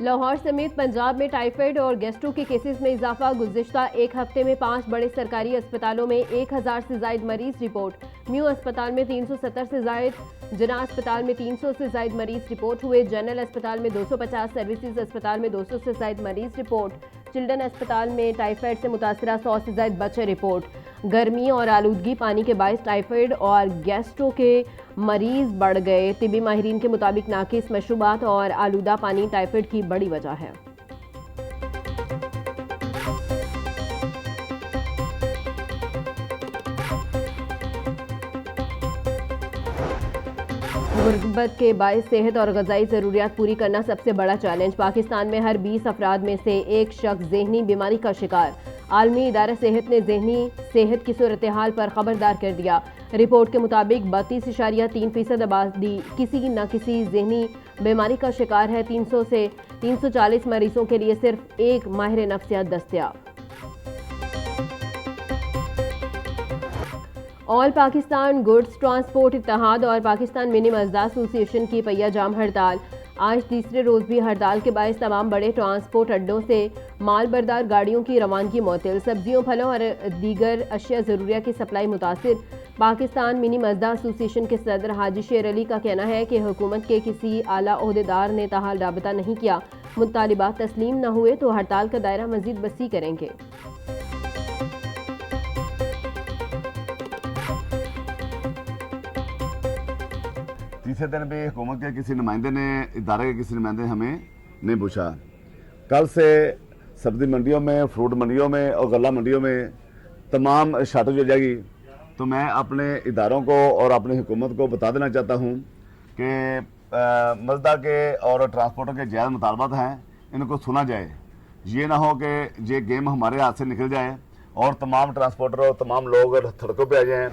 लाहौर समेत पंजाब में टाइफाइड और गैस्ट्रो के केसेस में इजाफा। गुज़िश्ता एक हफ्ते में 5 बड़े सरकारी अस्पतालों में 1000 से जायद मरीज रिपोर्ट। म्यू अस्पताल में 370 से जायद, जना अस्पताल में 300 से जायद मरीज रिपोर्ट हुए। जनरल अस्पताल में 250, सर्विसेज अस्पताल में 200 से जायद मरीज रिपोर्ट। चिल्ड्रन अस्पताल में टाइफाइड से मुतासरा 100 से जायद बच्चे रिपोर्ट। गर्मी और आलूदगी पानी के बायस टाइफाइड और गैस्ट्रो के मरीज बढ़ गए। तिबी माहिरीन के मुताबिक नाकिस मशरूबात और आलूदा पानी टाइफाइड की बड़ी वजह है। गुर्बत के बायस सेहत और ग़िज़ाई ज़रूरियात पूरी करना सबसे बड़ा चैलेंज। पाकिस्तान में हर 20 अफराद में से एक शख्स ज़हनी बीमारी का शिकार। आलमी इदारा सेहत ने ज़हनी सेहत की सूरत हाल पर खबरदार कर दिया। रिपोर्ट के मुताबिक 32.3% आबादी किसी न किसी ज़हनी बीमारी का शिकार है। 300 से 340 मरीजों के लिए सिर्फ एक माहिर नफ्सियात दस्तयाब। ऑल पाकिस्तान गुड्स ट्रांसपोर्ट इत्तेहाद और पाकिस्तान मिनी मजदा एसोसिएशन की पहिया जाम हड़ताल। आज तीसरे रोज भी हड़ताल के बायस तमाम बड़े ट्रांसपोर्ट अड्डों से माल बरदार गाड़ियों की रवानगी मुअत्तल। सब्जियों, फलों और दीगर अशिया ज़रूरिया की सप्लाई मुतासिर। पाकिस्तान मिनी मजदा एसोसिएशन के सदर हाजी शेर अली का कहना है कि हुकूमत के किसी आला ओहदेदार ने ताहाल राबता नहीं किया। मुतालिबात तस्लीम न हुए तो हड़ताल का दायरा मजीद वसी करेंगे। तीसरे दिन भी हुकूमत के किसी नुमाइंदे ने, इदारे के किसी नुमाइंदे ने हमें नहीं पूछा। कल से सब्जी मंडियों में, फ्रूट मंडियों में और गल्ला मंडियों में तमाम शार्टेज हो जाएगी। तो मैं अपने इदारों को और अपनी हुकूमत को बता देना चाहता हूँ कि मजदा के और ट्रांसपोर्टर के जायज़ मुतालबात हैं, इनको सुना जाए। ये ना हो कि ये गेम हमारे हाथ से निकल जाए और तमाम ट्रांसपोर्टर और तमाम लोग सड़कों पर आ जाएँ।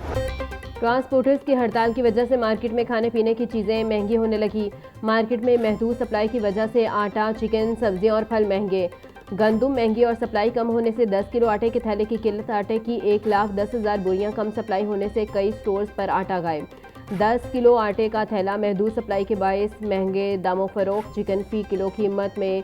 ट्रांसपोर्टर्स की हड़ताल की वजह से मार्केट में खाने पीने की चीज़ें महंगी होने लगी। मार्केट में महदूद सप्लाई की वजह से आटा, चिकन, सब्जियां और फल महंगे। गंदुम महंगी और सप्लाई कम होने से 10 किलो आटे के थैले की किल्लत। आटे की 1,10,000 बोरियां कम सप्लाई होने से कई स्टोर्स पर आटा गायब। 10 किलो आटे का थैला महदूद सप्लाई के बायस महंगे दामों फरोख्त। चिकन फी किलो कीमत में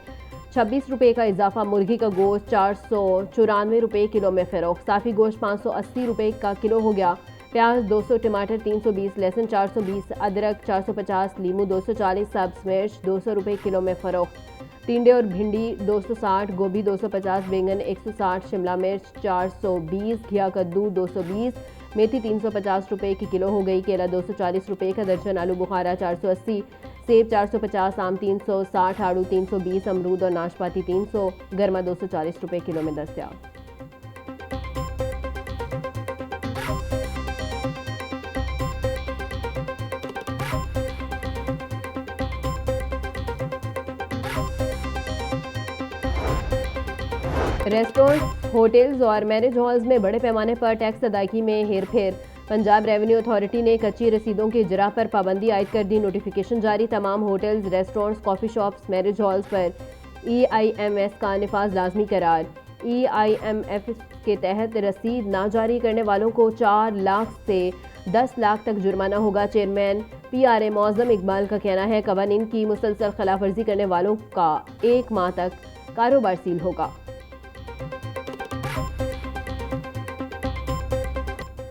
26 रुपये का इजाफा। मुर्गी का गोश्त 494 रुपये किलो में फरोख्त। साफ़ी गोश्त 580 रुपये का किलो हो गया। प्याज 200, टमाटर 320, लहसुन 420, अदरक 450, लीमू 240, सब्ज़ मिर्च 200 रुपये किलो में फ़रोख्त। टिंडे और भिंडी 260, गोभी 250, बैंगन 160, शिमला मिर्च 420, घिया कद्दू 220, मेथी 350 रुपये की किलो हो गई। केला 240 रुपये का दर्जन। आलू बुखारा 480, सेब 450, आम 360, आड़ू 320, अमरूद और नाशपाती 300, गर्मा 240 रुपये किलो में दस्तयाब। रेस्टोरेंट, होटल्स और मैरिज हॉल्स में बड़े पैमाने पर टैक्स अदायगी में हेरफेर। पंजाब रेवेन्यू अथॉरिटी ने कच्ची रसीदों की इजरा पर पाबंदी आयद कर दी। नोटिफिकेशन जारी। तमाम hotels, restaurants, coffee shops, marriage halls पर EIMS का निफाज लाजमी करार। EIMF के तहत रसीद ना जारी करने वालों को 4 लाख से 10 लाख तक जुर्माना होगा। चेयरमैन PRA मौज़म इकबाल का कहना है कवानीन की मुसलसल खिलाफ वर्जी करने वालों का 1 माह तक कारोबार सील होगा।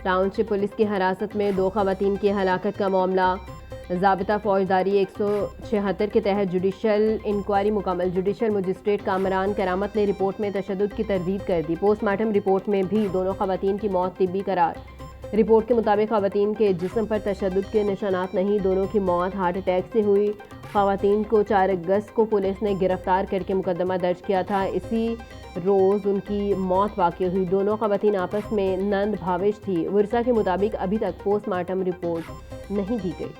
टाउनशिप पुलिस की हिरासत में 2 खवातीन की हलाकत का मामला। ज़ाबिता फौजदारी 176 के तहत जुडिशल इंक्वायरी मुकम्मल। जुडिशल मजिस्ट्रेट कामरान करामत ने रिपोर्ट में तशद्दुद की तरदीद कर दी। पोस्टमार्टम रिपोर्ट में भी दोनों खवातीन की मौत तिब्बी करार। रिपोर्ट के मुताबिक खवातीन के जिस्म पर तशद्दुद के निशानात नहीं। दोनों की मौत हार्ट अटैक से हुई। खवातीन को 4 अगस्त को पुलिस ने गिरफ्तार करके मुकदमा दर्ज किया था। इसी रोज़ उनकी मौत वाक़ई हुई। दोनों खवातीन आपस में नंद भाविश थी। वर्सा के मुताबिक अभी तक पोस्टमार्टम रिपोर्ट नहीं दी गई।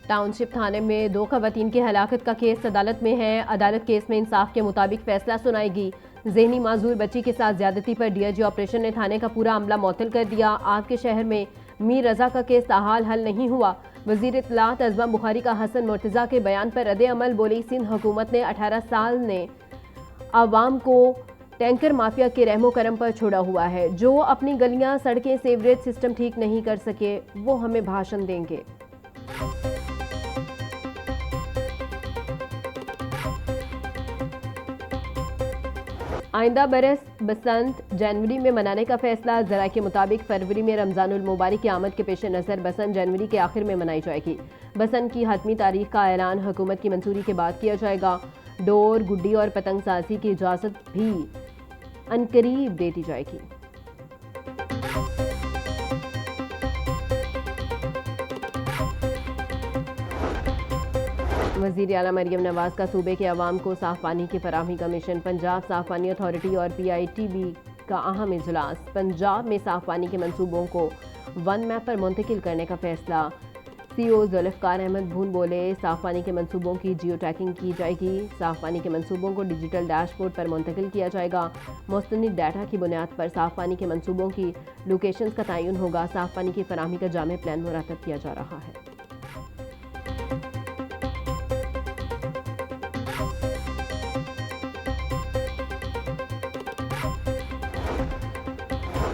टाउनशिप थाने में 2 खवातीन की हलाकत का केस अदालत में है। अदालत केस में इंसाफ के मुताबिक फैसला सुनाएगी। ज़हनी माजूर बच्ची के साथ ज्यादती पर DIG ऑपरेशन ने थाने का पूरा अमला मुअत्तल कर दिया। आपके शहर में मीर रजा का केस ताहाल हल नहीं हुआ। वजीर इत्तलात अज़मा बुखारी का हसन मुर्तज़ा के बयान पर रद्द अमल। बोली, सिंध हुकूमत ने 18 साल ने आवाम को टैंकर माफिया के रहमो करम पर छोड़ा हुआ है। जो अपनी गलियां, सड़कें, सीवरेज सिस्टम ठीक नहीं कर सके, वो हमें भाषण देंगे। आइंदा बरस बसंत जनवरी में मनाने का फैसला। जरा के मुताबिक फरवरी में रमजानुल मुबारक की आमद के पेश नज़र बसंत जनवरी के आखिर में मनाई जाएगी। बसंत की हतमी तारीख का ऐलान हुकूमत की मंजूरी के बाद किया जाएगा। डोर, गुड्डी और पतंग साजी की इजाज़त भी अनकरीब दे दी जाएगी। वज़ीर आला मरियम नवाज का सूबे के अवाम को साफ पानी की फराहमी का मिशन। पंजाब साफ पानी अथॉरिटी और PITB का अहम इजलास। पंजाब में साफ पानी के मंसूबों को वन मैप पर मुंतकिल करने का फैसला। CO जुल्फ़िकार अहमद भून बोले, साफ पानी के मंसूबों की जियो टैगिंग की जाएगी। साफ पानी के मंसूबों को डिजिटल डैशबोर्ड पर मुंतकिल किया जाएगा। मुस्तनिद डाटा की बुनियाद पर साफ पानी के मंसूबों की लोकेशंस का तयन होगा। साफ पानी की फराहमी का जामे प्लान मुरतब किया जा रहा है।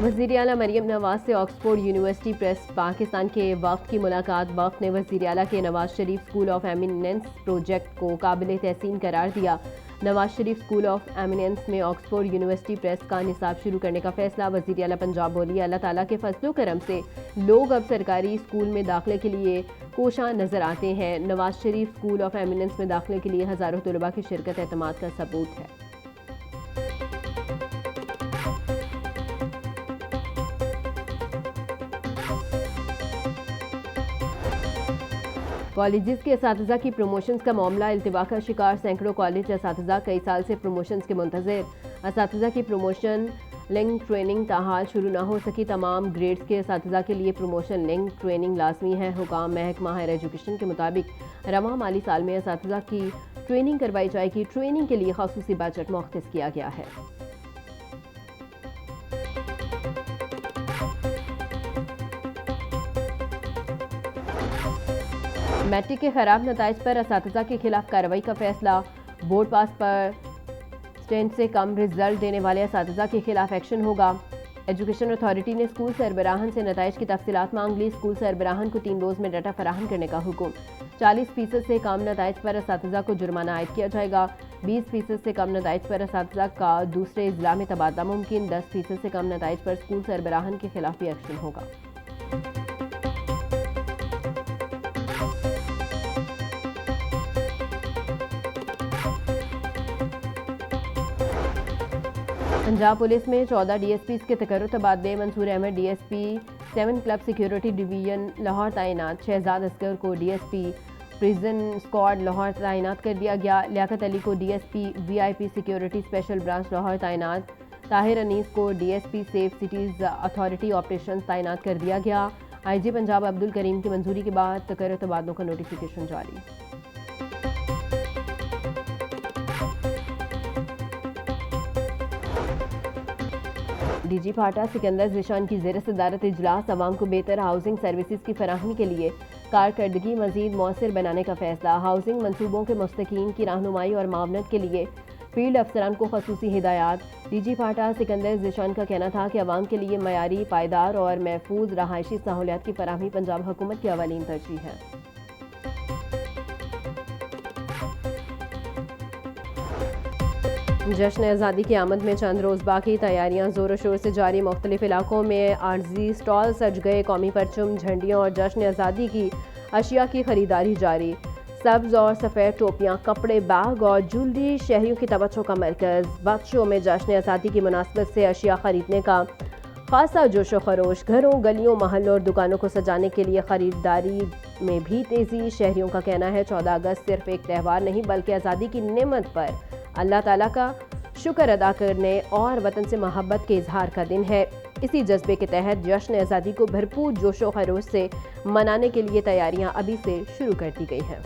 वज़ीर आला मरियम नवाज से ऑक्सफोर्ड यूनिवर्सिटी प्रेस पाकिस्तान के वफ़द की मुलाकात। वफ़द ने वज़ीर आला के Nawaz Sharif school of eminence project को काबिल तहसीन करार दिया। Nawaz Sharif school of eminence में ऑक्सफोर्ड यूनिवर्सिटी प्रेस का निसाब शुरू करने का फैसला। वज़ीर आला पंजाब बोली, अल्लाह ताला के फजलो करम से लोग अब सरकारी स्कूल में दाखिले के लिए कोशां नज़र आते हैं। Nawaz Sharif school of eminence में दाखिले के लिए हज़ारों तलबा की शिरकत एतमाद का सबूत है। कॉलेजेस के असातिज़ा की प्रमोशंस का मामला इल्तिवा का शिकार। सैकड़ों कॉलेज असातिज़ा कई साल से प्रमोशंस के मुंतज़िर। असातिज़ा की प्रमोशन लिंक ट्रेनिंग ताहाल शुरू ना हो सकी। तमाम ग्रेड्स के असातिज़ा के लिए प्रमोशन लिंक ट्रेनिंग लाजमी है। हुकाम महकमा हायर एजुकेशन के मुताबिक रवां माली साल में असातिज़ा की ट्रेनिंग करवाई जाएगी। ट्रेनिंग के लिए खासूसी बजट मुख्तस किया गया है। मैट्रिक के खराब नताइज पर असातिज़ा के खिलाफ कार्रवाई का फैसला। बोर्ड पास पर स्टैंड से कम रिजल्ट देने वाले असातिज़ा के खिलाफ एक्शन होगा। एजुकेशन अथॉरिटी ने स्कूल सरबराहन से नताइज की तफसीलात मांग ली। स्कूल सरबराहन को 3 रोज़ में डाटा फराहम करने का हुक्म। 40% से कम नताइज पर असातिज़ा को जुर्माना आयद किया जाएगा। 20% से कम नताइज पर असातिज़ा का दूसरे ज़िला में तबादला मुमकिन। 10% से कम नताइज पर स्कूल सरबराहन के खिलाफ भी एक्शन होगा। पंजाब पुलिस में 14 DSPs के तकर्रुर तबादले। Mansoor Ahmed DSP 7 club security division Lahore तैनात। शहजाद असगर को DSP प्रिजन स्क्वाड लाहौर तैनात कर दिया गया। लियाकत अली को DSP VIP security special branch Lahore तैनात। ताहिर अनीस को DSP safe cities authority operation तैनात कर दिया गया। IG पंजाब अब्दुल करीम की मंजूरी के बाद तकर्रुर तबादलों का नोटिफिकेशन जारी। DG फाटा सिकंदर ज़िशान की ज़ेर सदारत इजलास। अवाम को बेहतर हाउसिंग सर्विसेज की फराहमी के लिए कारकर्दगी मज़ीद मौसर बनाने का फैसला। हाउसिंग मनसूबों के मुस्तकीन की रहनुमाई और मावनत के लिए फील्ड अफसरान को खसूसी हिदायत। DG फाटा सिकंदर ज़िशान का कहना था कि अवाम के लिए मयारी, पायदार और महफूज रहायशी सहूलियात की फराहमी पंजाब हुकूमत की अवलीन तरजीह है। जश्न आज़ादी की आमद में चंद रोज़ बाकी। तैयारियां ज़ोर शोर से जारी। मुख्तलिफ इलाकों में आर्जी स्टॉल सज गए। कौमी परचम, झंडियों और जश्न आज़ादी की अशिया की खरीदारी जारी। सब्ज़ और सफ़ेद टोपियां, कपड़े, बैग और ज्वेलरी शहरियों की तवज्जो का मरकज़। बख्शों में जश्न आज़ादी की मुनासबत से अशिया ख़रीदने का खासा जोशो खरोश। घरों, गलियों, महलों और दुकानों को सजाने के लिए ख़रीदारी में भी तेज़ी। शहरियों का कहना है 14 अगस्त सिर्फ एक त्यौहार नहीं बल्कि आज़ादी की नेमत पर अल्लाह ताला का शुक्र अदा करने और वतन से मोहब्बत के इजहार का दिन है। इसी जज्बे के तहत जश्न आज़ादी को भरपूर जोशो खरोश से मनाने के लिए तैयारियां अभी से शुरू कर दी गई हैं।